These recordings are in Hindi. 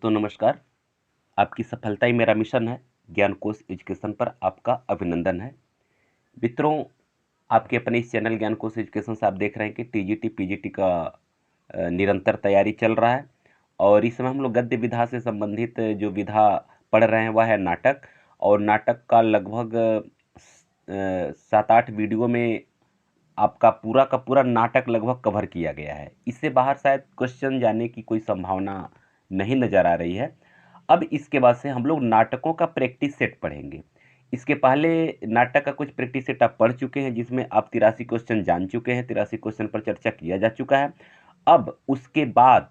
दोस्तों नमस्कार। आपकी सफलता ही मेरा मिशन है। ज्ञान कोश एजुकेशन पर आपका अभिनंदन है। मित्रों, आपके अपने इस चैनल ज्ञान कोश एजुकेशन से आप देख रहे हैं कि टीजीटी पीजीटी का निरंतर तैयारी चल रहा है और इस समय हम लोग गद्य विधा से संबंधित जो विधा पढ़ रहे हैं वह है नाटक। और नाटक का लगभग 7-8 वीडियो में आपका पूरा का पूरा नाटक लगभग कवर किया गया है। इससे बाहर शायद क्वेश्चन जाने की कोई संभावना नहीं नज़र आ रही है। अब इसके बाद से हम लोग नाटकों का प्रैक्टिस सेट पढ़ेंगे। इसके पहले नाटक का कुछ प्रैक्टिस सेट आप पढ़ चुके हैं, जिसमें आप 83 क्वेश्चन जान चुके हैं, 83 क्वेश्चन पर चर्चा किया जा चुका है। अब उसके बाद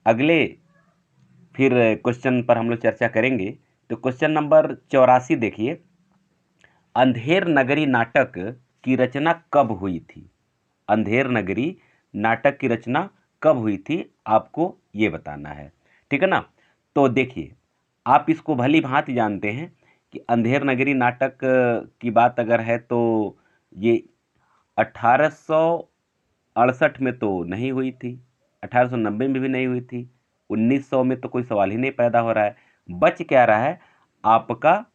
अगले फिर क्वेश्चन पर हम लोग चर्चा करेंगे। तो क्वेश्चन नंबर 84 देखिए, अंधेर नगरी नाटक की रचना कब हुई थी? अंधेर नगरी नाटक की रचना कब हुई थी, आपको ये बताना है। ठीक है ना? तो देखिए, आप इसको भली भांति जानते हैं कि अंधेर नगरी नाटक की बात अगर है तो ये 1868 में तो नहीं हुई थी, 1890 में भी नहीं हुई थी, 1900 में तो कोई सवाल ही नहीं पैदा हो रहा है। बच क्या रहा है आपका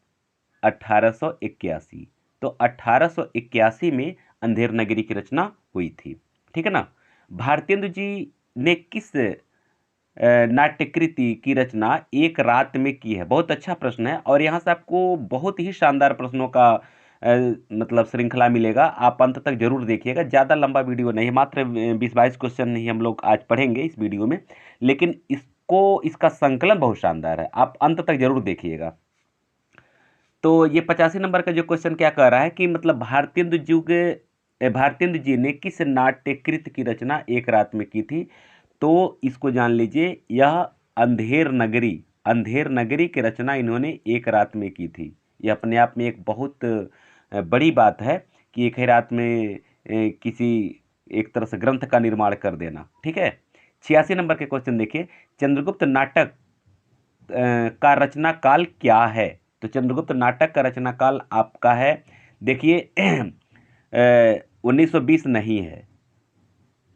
1881। तो 1881 में अंधेर नगरी की रचना हुई थी। ठीक है ना? भारतेंदु जी ने किस नाट्यकृति की रचना एक रात में की है? बहुत अच्छा प्रश्न है और यहाँ से आपको बहुत ही शानदार प्रश्नों का मतलब श्रृंखला मिलेगा। आप अंत तक जरूर देखिएगा। ज़्यादा लंबा वीडियो नहीं है, मात्र 20-22 क्वेश्चन ही हम लोग आज पढ़ेंगे इस वीडियो में, लेकिन इसका संकलन बहुत शानदार है। आप अंत तक जरूर देखिएगा। तो ये 85 नंबर का जो क्वेश्चन क्या कह रहा है कि मतलब भारतेंदु जी ने किस नाट्यकृत की रचना एक रात में की थी? तो इसको जान लीजिए, यह अंधेर नगरी की रचना इन्होंने एक रात में की थी। यह अपने आप में एक बहुत बड़ी बात है कि एक ही रात में किसी एक तरह से ग्रंथ का निर्माण कर देना। ठीक है। 86 नंबर के क्वेश्चन देखिए, चंद्रगुप्त नाटक का रचना काल क्या है? तो चंद्रगुप्त नाटक का रचना काल आपका है, देखिए 1920 नहीं है,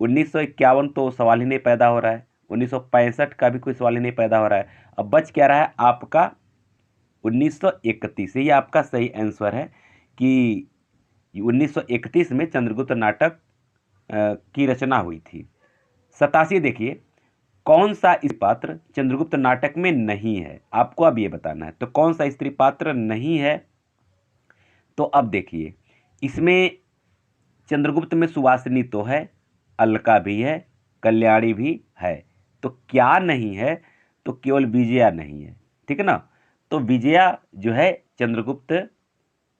1951 तो सवाल ही नहीं पैदा हो रहा है, 1965 का भी कोई सवाल ही नहीं पैदा हो रहा है। अब बच क्या रहा है आपका 1931। ये आपका सही आंसर है कि 1931 में चंद्रगुप्त नाटक की रचना हुई थी। 87 देखिए, कौन सा स्त्री पात्र चंद्रगुप्त नाटक में नहीं है? आपको अब ये बताना है। तो कौन सा स्त्री पात्र नहीं है? तो अब देखिए, इसमें चंद्रगुप्त में सुवासिनी तो है, अलका भी है, कल्याणी भी है। तो क्या नहीं है? तो केवल विजया नहीं है। ठीक है ना? तो विजया जो है चंद्रगुप्त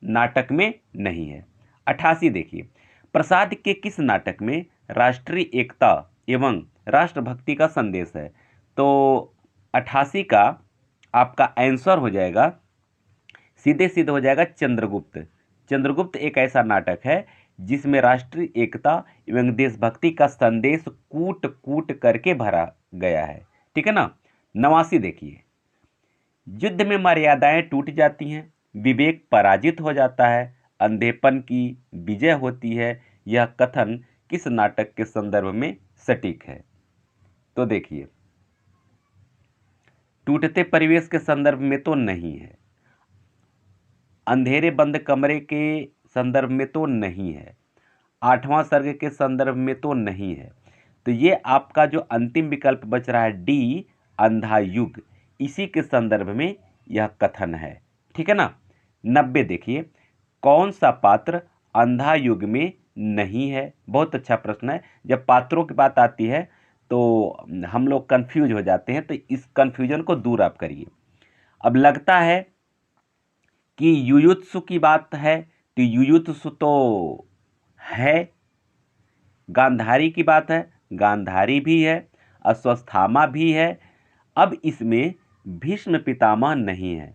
नाटक में नहीं है। 88 देखिए, प्रसाद के किस नाटक में राष्ट्रीय एकता एवं राष्ट्रभक्ति का संदेश है? तो 88 का आपका आंसर हो जाएगा, सीधे सीधे हो जाएगा चंद्रगुप्त। चंद्रगुप्त एक ऐसा नाटक है जिसमें राष्ट्रीय एकता एवं देशभक्ति का संदेश कूट कूट करके भरा गया है। ठीक है ना? 89 देखिए, युद्ध में मर्यादाएं टूट जाती हैं, विवेक पराजित हो जाता है, अंधेपन की विजय होती है। यह कथन किस नाटक के संदर्भ में सटीक है? तो देखिए, टूटते परिवेश के संदर्भ में तो नहीं है, अंधेरे बंद कमरे के संदर्भ में तो नहीं है, 8वां सर्ग के संदर्भ में तो नहीं है। तो ये आपका जो अंतिम विकल्प बच रहा है डी, अंधा युग, इसी के संदर्भ में यह कथन है। ठीक है ना? 90 देखिए, कौन सा पात्र अंधा युग में नहीं है? बहुत अच्छा प्रश्न है। जब पात्रों की बात आती है तो हम लोग कंफ्यूज हो जाते हैं, तो इस कंफ्यूजन को दूर आप करिए। अब लगता है कि युयुत्सु की बात है, तो युयुत्सु तो है। गांधारी की बात है, गांधारी भी है, अश्वत्थामा भी है। अब इसमें भीष्म पितामह नहीं है।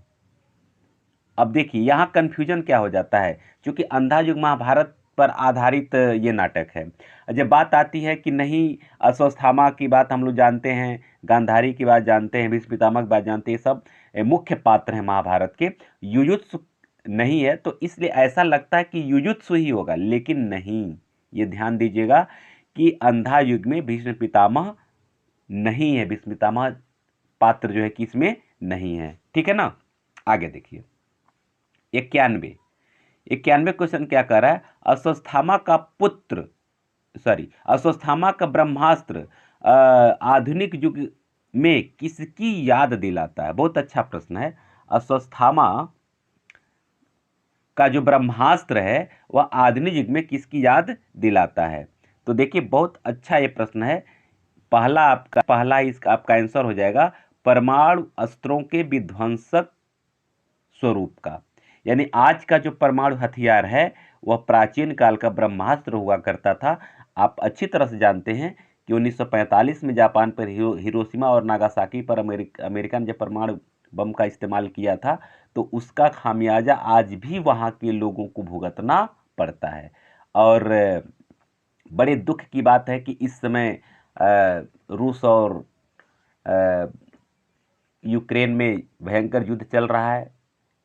अब देखिए, यहाँ कंफ्यूजन क्या हो जाता है, क्योंकि अंधा युग महाभारत पर आधारित ये नाटक है। जब बात आती है कि नहीं, अश्वत्थामा की बात हम लोग जानते हैं, गांधारी की बात जानते हैं, भीष्म पितामह की बात जानते हैं, सब मुख्य पात्र हैं महाभारत के। युयुत्सु नहीं है, तो इसलिए ऐसा लगता है कि युयुत्सु ही होगा, लेकिन नहीं। ये ध्यान दीजिएगा कि अंधा युग में भीष्म पितामह नहीं है, भीष्म पितामह पात्र जो है कि इसमें नहीं है। ठीक है ना। आगे देखिए 91 क्वेश्चन क्या कर रहा है, अश्वत्थामा का ब्रह्मास्त्र आधुनिक युग में किसकी याद दिलाता है। बहुत अच्छा प्रश्न है। अश्वत्थामा का जो ब्रह्मास्त्र है वह आधुनिक युग में किसकी याद दिलाता है। तो देखिए बहुत अच्छा ये प्रश्न है। पहला इसका आपका आंसर हो जाएगा परमाणु अस्त्रों के विध्वंसक स्वरूप का। यानी आज का जो परमाणु हथियार है वह प्राचीन काल का ब्रह्मास्त्र हुआ करता था। आप अच्छी तरह से जानते हैं कि 1945 में जापान पर हिरोशिमा और नागासाकी पर अमेरिका ने जब परमाणु बम का इस्तेमाल किया था तो उसका खामियाजा आज भी वहाँ के लोगों को भुगतना पड़ता है। और बड़े दुख की बात है कि इस समय रूस और यूक्रेन में भयंकर युद्ध चल रहा है।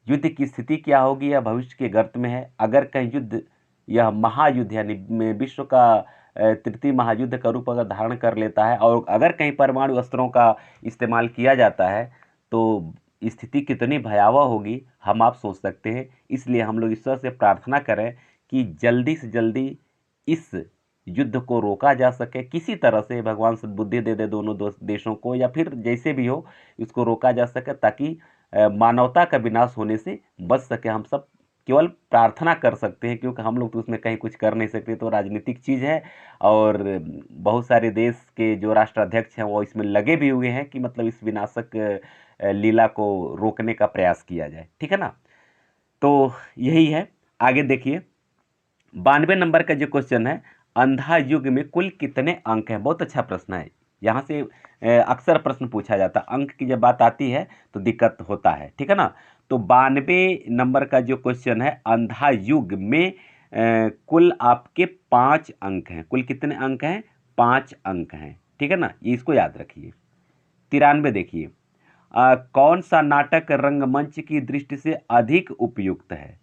युद्ध की स्थिति क्या होगी यह भविष्य के गर्त में है। अगर कहीं युद्ध, यह महायुद्ध यानी विश्व का तृतीय महायुद्ध का रूप अगर धारण कर लेता है और अगर कहीं परमाणु अस्त्रों का इस्तेमाल किया जाता है तो स्थिति कितनी भयावह होगी हम आप सोच सकते हैं। इसलिए हम लोग ईश्वर से प्रार्थना करें कि जल्दी से जल्दी इस युद्ध को रोका जा सके, किसी तरह से भगवान सद्बुद्धि दे दे दोनों देशों को, या फिर जैसे भी हो इसको रोका जा सके ताकि मानवता का विनाश होने से बच सके। हम सब केवल प्रार्थना कर सकते हैं क्योंकि हम लोग तो उसमें कहीं कुछ कर नहीं सकते, तो राजनीतिक चीज़ है। और बहुत सारे देश के जो राष्ट्राध्यक्ष हैं वो इसमें लगे भी हुए हैं कि मतलब इस विनाशक लीला को रोकने का प्रयास किया जाए। ठीक है ना। तो यही है। आगे देखिए 92 नंबर का जो क्वेश्चन है, अंधा युग में कुल कितने अंक हैं। बहुत अच्छा प्रश्न है। यहाँ से अक्सर प्रश्न पूछा जाता है, अंक की जब बात आती है तो दिक्कत होता है। ठीक है ना। तो 92 नंबर का जो क्वेश्चन है, अंधा युग में कुल आपके 5 अंक हैं। कुल कितने अंक हैं? 5 अंक हैं। ठीक है ना, ये इसको याद रखिए। 93 देखिए कौन सा नाटक रंगमंच की दृष्टि से अधिक उपयुक्त है।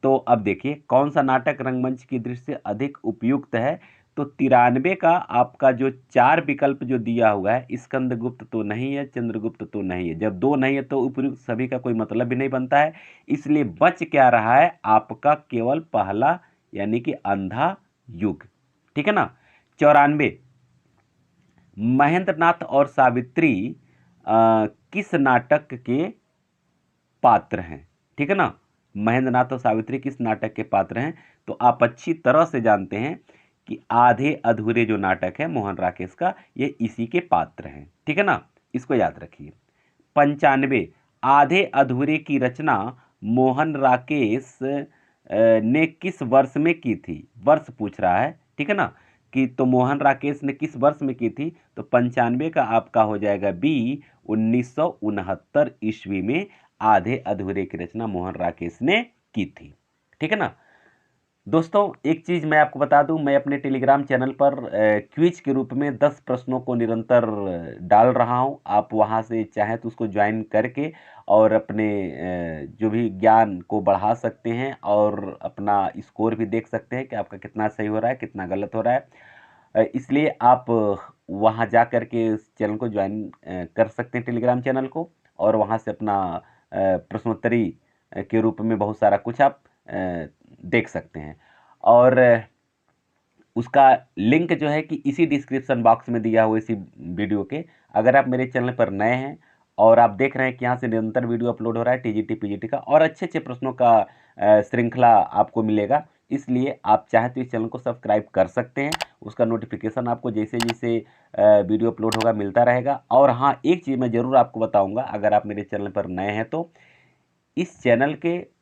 तो अब देखिए कौन सा नाटक रंगमंच की दृष्टि से अधिक उपयुक्त है। तो 93 का आपका जो 4 विकल्प जो दिया हुआ है, स्कंदगुप्त तो नहीं है, चंद्रगुप्त तो नहीं है। जब 2 नहीं है तो उपयुक्त सभी का कोई मतलब भी नहीं बनता है। इसलिए बच क्या रहा है आपका केवल पहला यानी कि अंधा युग। ठीक है ना। 94 महेंद्रनाथ और सावित्री किस नाटक के पात्र हैं। ठीक है ना। महेंद्रनाथ और सावित्री किस नाटक के पात्र हैं। तो आप अच्छी तरह से जानते हैं कि आधे अधूरे जो नाटक है मोहन राकेश का, ये इसी के पात्र हैं। ठीक है ना, इसको याद रखिए। 95 आधे अधूरे की रचना मोहन राकेश ने किस वर्ष में की थी। वर्ष पूछ रहा है। ठीक है ना, कि तो मोहन राकेश ने किस वर्ष में की थी। तो 95 का आपका हो जाएगा बी 1969 ईस्वी में आधे अधूरे की रचना मोहन राकेश ने की थी। ठीक है ना। दोस्तों एक चीज़ मैं आपको बता दूं, मैं अपने टेलीग्राम चैनल पर क्विज के रूप में 10 प्रश्नों को निरंतर डाल रहा हूं। आप वहां से चाहें तो उसको ज्वाइन करके और अपने जो भी ज्ञान को बढ़ा सकते हैं और अपना स्कोर भी देख सकते हैं कि आपका कितना सही हो रहा है कितना गलत हो रहा है। इसलिए आप वहां जा कर के इस चैनल को ज्वाइन कर सकते हैं, टेलीग्राम चैनल को, और वहां से अपना प्रश्नोत्तरी के रूप में बहुत सारा कुछ आप देख सकते हैं। और उसका लिंक जो है कि इसी डिस्क्रिप्शन बॉक्स में दिया हुआ इसी वीडियो के। अगर आप मेरे चैनल पर नए हैं और आप देख रहे हैं कि यहाँ से निरंतर वीडियो अपलोड हो रहा है टीजीटी पीजीटी का, और अच्छे अच्छे प्रश्नों का श्रृंखला आपको मिलेगा, इसलिए आप चाहें तो इस चैनल को सब्सक्राइब कर सकते हैं। उसका नोटिफिकेशन आपको जैसे जैसे वीडियो अपलोड होगा मिलता रहेगा। और हाँ, एक चीज़ मैं ज़रूर आपको बताऊँगा, अगर आप मेरे चैनल पर नए हैं तो इस चैनल के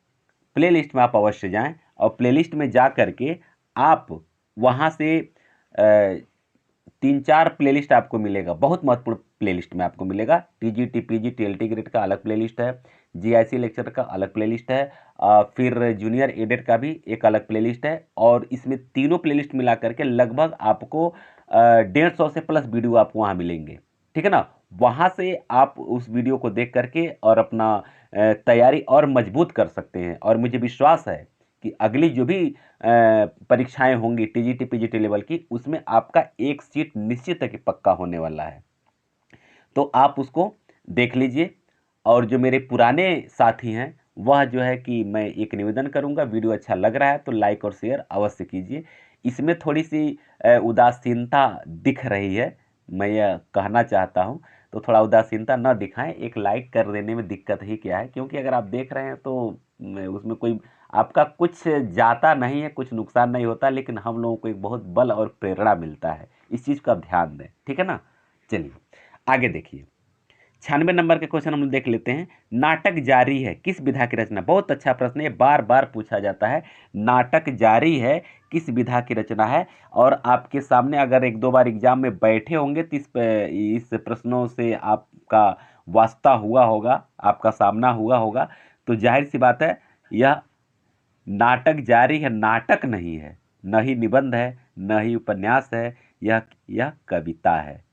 प्लेलिस्ट में आप अवश्य जाएं और प्लेलिस्ट में जा करके आप वहां से 3-4 प्लेलिस्ट आपको मिलेगा, बहुत महत्वपूर्ण प्लेलिस्ट में आपको मिलेगा। टीजीटी पीजीटी एलटी ग्रेड का अलग प्लेलिस्ट है, जीआईसी लेक्चर का अलग प्लेलिस्ट है, फिर जूनियर एडेड का भी एक अलग प्लेलिस्ट है। और इसमें तीनों प्लेलिस्ट मिला करके लगभग आपको 150 से प्लस वीडियो आपको वहाँ मिलेंगे। ठीक है ना। वहाँ से आप उस वीडियो को देख करके और अपना तैयारी और मजबूत कर सकते हैं। और मुझे विश्वास है कि अगली जो भी परीक्षाएं होंगी टीजीटी पीजीटी लेवल की, उसमें आपका एक सीट निश्चित है कि पक्का होने वाला है। तो आप उसको देख लीजिए। और जो मेरे पुराने साथी हैं वह जो है कि मैं एक निवेदन करूंगा, वीडियो अच्छा लग रहा है तो लाइक और शेयर अवश्य कीजिए। इसमें थोड़ी सी उदासीनता दिख रही है, मैं यह कहना चाहता हूं, तो थोड़ा उदासीनता न दिखाएं। एक लाइक कर देने में दिक्कत ही क्या है, क्योंकि अगर आप देख रहे हैं तो उसमें कोई आपका कुछ जाता नहीं है, कुछ नुकसान नहीं होता, लेकिन हम लोगों को एक बहुत बल और प्रेरणा मिलता है। इस चीज़ का आप ध्यान दें, ठीक है ना। चलिए आगे देखिए, 96 नंबर के क्वेश्चन हम देख लेते हैं। नाटक जारी है किस विधा की रचना। बहुत अच्छा प्रश्न है, बार बार पूछा जाता है। नाटक जारी है किस विधा की रचना है। और आपके सामने अगर एक दो बार एग्जाम में बैठे होंगे तो इस प्रश्नों से आपका वास्ता हुआ होगा, आपका सामना हुआ होगा। तो जाहिर सी बात है, यह नाटक जारी है, नाटक नहीं है, न ही निबंध है, न ही उपन्यास है, यह कविता है,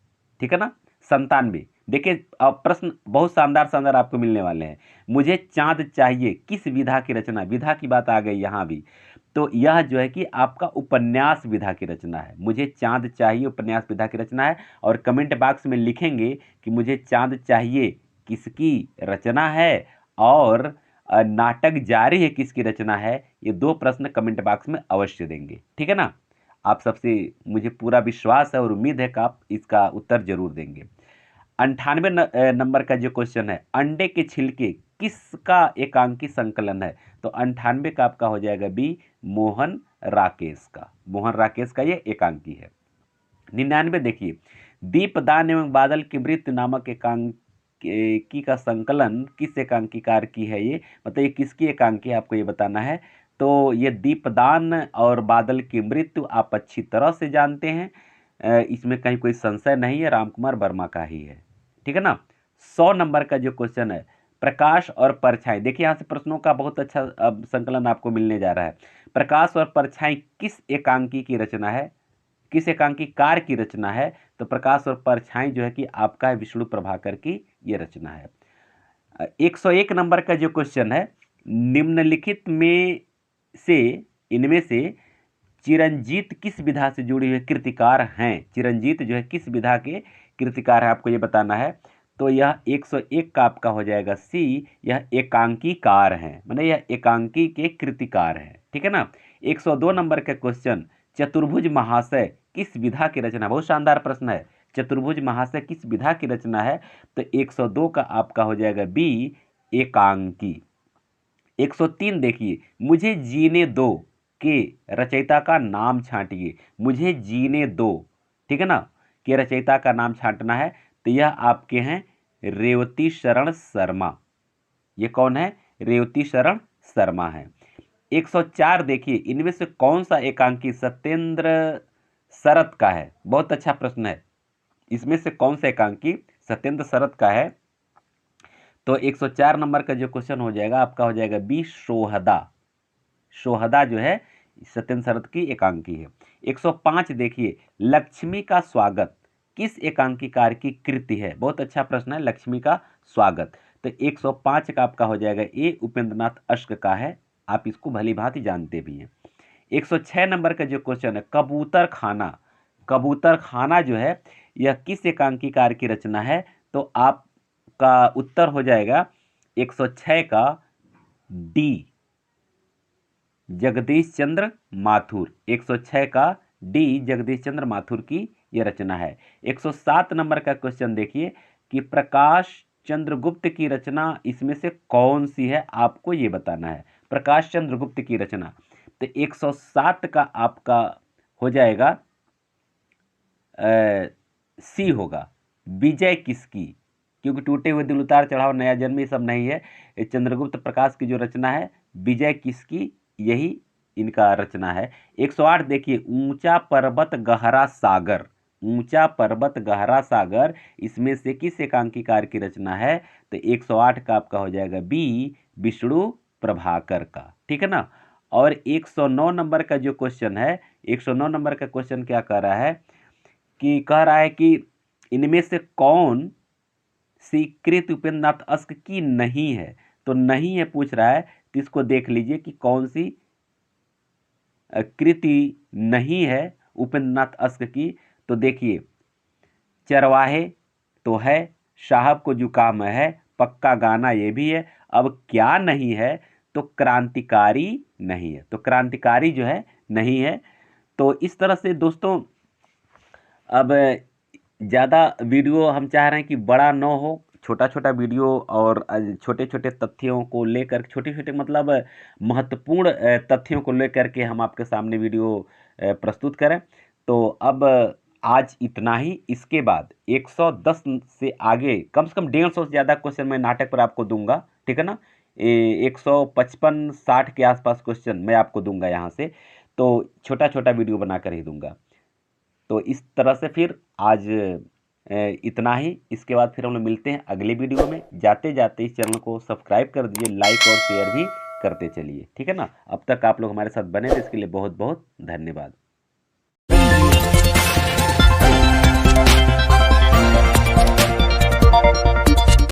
ठीक है ना। 97 देखिए, अब प्रश्न बहुत शानदार शानदार आपको मिलने वाले हैं। मुझे चांद चाहिए किस विधा की रचना। विधा की बात आ गई यहां भी, तो यह जो है कि आपका उपन्यास विधा की रचना है। मुझे चांद चाहिए उपन्यास विधा की रचना है। और कमेंट बॉक्स में लिखेंगे कि मुझे चांद चाहिए किसकी रचना है, और नाटक जारी है किसकी रचना है। ये दो प्रश्न कमेंट बॉक्स में अवश्य देंगे, ठीक है ना। आप सबसे मुझे पूरा विश्वास है और उम्मीद है कि आप इसका उत्तर जरूर देंगे। 98 नंबर का जो क्वेश्चन है, अंडे के छिलके किसका एकांकी संकलन है। तो 98 का आपका हो जाएगा बी, मोहन राकेश का। मोहन राकेश का ये एकांकी है। 99 देखिए, दीपदान एवं बादल की मृत्यु नामक एकांकी का संकलन किस एकांकीकार की है। ये मतलब ये किसकी एकांकी है, आपको ये बताना है। तो ये दीपदान और बादल की मृत्यु आप अच्छी तरह से जानते हैं, इसमें कहीं कोई संशय नहीं है, रामकुमार वर्मा का ही है, ठीक है ना। 100 नंबर का जो क्वेश्चन है, प्रकाश और परछाई। देखिए यहां से प्रश्नों का बहुत अच्छा अब संकलन आपको मिलने जा रहा है। प्रकाश और परछाई किस एकांकी की रचना है, किस एकांकी कार की रचना है। तो प्रकाश और परछाई जो है कि आपका है विष्णु प्रभाकर की ये रचना है। 101 नंबर का जो क्वेश्चन है, निम्नलिखित में से इनमें से चिरंजीत किस विधा से जुड़ी हुए कृतिकार हैं। चिरंजीत जो है किस विधा के कृतिकार है, आपको ये बताना है। तो यह 101 का आपका हो जाएगा सी, यह एकांकीकार हैं, मतलब यह एकांकी के कृतिकार हैं, ठीक है ना। 102 नंबर का क्वेश्चन, चतुर्भुज महाशय किस विधा की रचना। बहुत शानदार प्रश्न है, चतुर्भुज महाशय किस विधा की रचना है। तो 102 का आपका हो जाएगा बी, एकांकी। 103 देखिए, मुझे जीने दो के रचयिता का नाम छांटिए। मुझे जीने दो, ठीक है ना, के रचयिता का नाम छांटना है। तो यह आपके हैं रेवती शरण शर्मा। ये कौन है, रेवती शरण शर्मा है। 104 देखिए, इनमें से कौन सा एकांकी सत्येंद्र शरत का है। बहुत अच्छा प्रश्न है, इसमें से कौन सा एकांकी सत्येंद्र शरत का है। तो 104 नंबर का जो क्वेश्चन हो जाएगा आपका हो जाएगा बी, सोहदा। सोहदा जो है सत्येंद्र शरत की एकांकी है। 105 देखिए, लक्ष्मी का स्वागत किस एकांकीकार की कृति है। बहुत अच्छा प्रश्न है, लक्ष्मी का स्वागत। तो 105 का आपका हो जाएगा ए, उपेंद्रनाथ अश्क का है। आप इसको भली भांति जानते भी हैं। 106 नंबर का जो क्वेश्चन है, कबूतर खाना। कबूतर खाना जो है यह किस एकांकीकार की रचना है। तो आपका उत्तर हो जाएगा 106 का डी, जगदीश चंद्र माथुर। 106 का डी, जगदीश चंद्र माथुर की यह रचना है। 107 नंबर का क्वेश्चन देखिए कि प्रकाश चंद्रगुप्त की रचना इसमें से कौन सी है, आपको यह बताना है। प्रकाश चंद्रगुप्त की रचना। तो 107 का आपका हो जाएगा सी होगा, विजय किसकी। क्योंकि टूटे हुए दिल उतार चढ़ाओ नया जन्म ये सब नहीं है, ये चंद्रगुप्त प्रकाश की जो रचना है विजय किसकी, यही इनका रचना है। 108 देखिए, ऊंचा पर्वत गहरा सागर। ऊंचा पर्वत गहरा सागर इसमें से किस एकांकीकार की रचना है। तो 108 का आपका हो जाएगा बी, विष्णु प्रभाकर का, ठीक है ना। और 109 नंबर का जो क्वेश्चन है, 109 नंबर का क्वेश्चन क्या कह रहा है कि कह रहा है कि इनमें से कौन सी कृति उपेंद्रनाथ अश्क की नहीं है। तो नहीं है पूछ रहा है, तो इसको देख लीजिए कि कौन सी कृति नहीं है उपेंद्रनाथ अश्क की। तो देखिए, चरवाहे तो है, साहब को जुकाम है, पक्का गाना ये भी है। अब क्या नहीं है, तो क्रांतिकारी नहीं है, तो क्रांतिकारी जो है नहीं है। तो इस तरह से दोस्तों अब ज़्यादा वीडियो हम चाह रहे हैं कि बड़ा ना हो, छोटा छोटा वीडियो और छोटे छोटे तथ्यों को लेकर, छोटे छोटे मतलब महत्वपूर्ण तथ्यों को लेकर के हम आपके सामने वीडियो प्रस्तुत करें। तो अब आज इतना ही। इसके बाद 110 से आगे कम से कम 150 से ज़्यादा क्वेश्चन मैं नाटक पर आपको दूंगा, ठीक है ना। 155-60 के आसपास क्वेश्चन मैं आपको दूंगा यहाँ से, तो छोटा छोटा वीडियो बनाकर ही दूंगा। तो इस तरह से फिर आज इतना ही। इसके बाद फिर हम लोग मिलते हैं अगले वीडियो में। जाते जाते इस चैनल को सब्सक्राइब कर दीजिए, लाइक और शेयर भी करते चलिए, ठीक है ना। अब तक आप लोग हमारे साथ बने रहे, इसके लिए बहुत बहुत धन्यवाद।